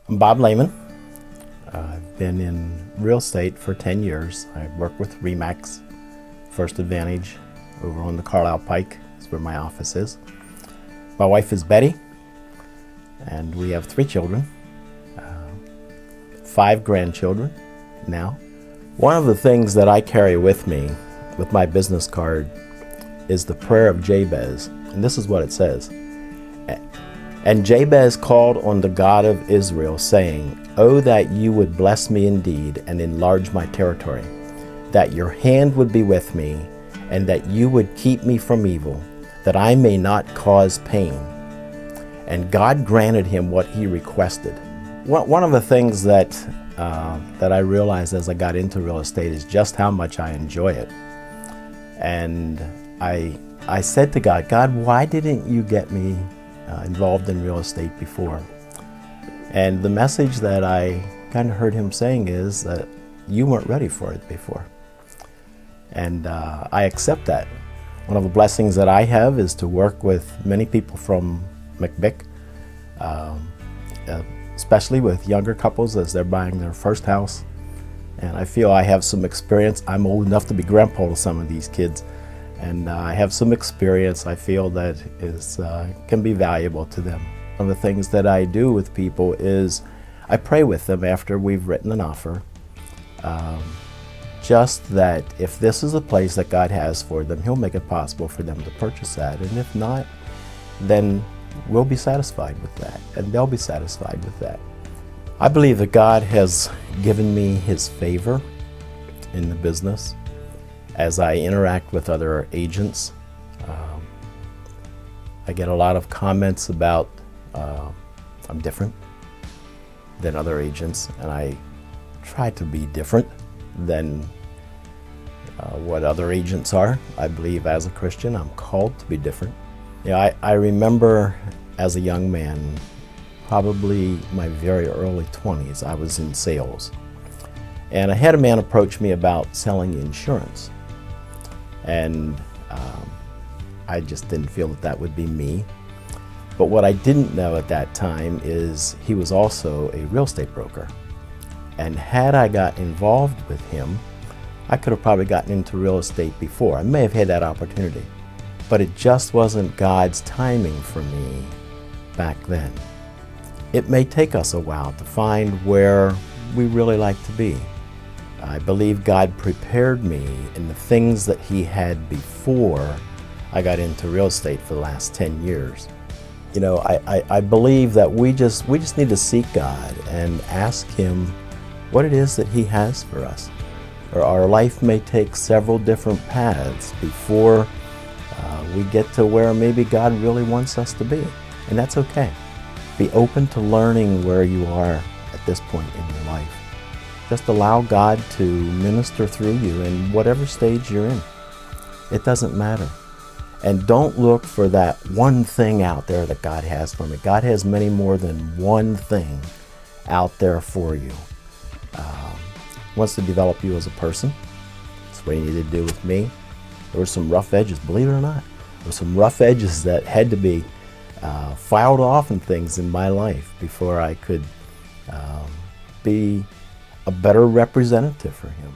I'm Bob Lehman. I've been in real estate for 10 years. I work with RE/MAX, First Advantage, over on the Carlisle Pike. That's where my office is. My wife is Betty, and we have 3 children, 5 grandchildren now. One of the things that I carry with me, with my business card, is the prayer of Jabez. And this is what it says. And Jabez called on the God of Israel, saying, "Oh, that you would bless me indeed and enlarge my territory, that your hand would be with me, and that you would keep me from evil, that I may not cause pain." And God granted him what he requested. One of the things that I realized as I got into real estate is just how much I enjoy it. And I said to God, "God, why didn't you get me involved in real estate before?" And the message that I kind of heard him saying is that you weren't ready for it before. And I accept that. One of the blessings that I have is to work with many people from McVick, especially with younger couples as they're buying their first house. And I feel I have some experience. I'm old enough to be grandpa to some of these kids. And I have some experience I feel that can be valuable to them. One of the things that I do with people is I pray with them after we've written an offer, just that if this is a place that God has for them, He'll make it possible for them to purchase that. And if not, then we'll be satisfied with that, and they'll be satisfied with that. I believe that God has given me His favor in the business. As I interact with other agents, I get a lot of comments about I'm different than other agents, and I try to be different than what other agents are. I believe as a Christian, I'm called to be different. You know, I remember as a young man, probably my very early 20s, I was in sales. And I had a man approach me about selling insurance. And I just didn't feel that that would be me. But what I didn't know at that time is he was also a real estate broker. And had I got involved with him, I could have probably gotten into real estate before. I may have had that opportunity. But it just wasn't God's timing for me back then. It may take us a while to find where we really like to be. I believe God prepared me in the things that He had before I got into real estate for the last 10 years. You know, I believe that we just need to seek God and ask Him what it is that He has for us. Or our life may take several different paths before we get to where maybe God really wants us to be. And that's okay. Be open to learning where you are at this point in your life. Just allow God to minister through you in whatever stage you're in. It doesn't matter. And don't look for that one thing out there that God has for me. God has many more than one thing out there for you. He wants to develop you as a person. That's what He needed to do with me. There were some rough edges, believe it or not. There were some rough edges that had to be filed off and things in my life before I could be a better representative for Him.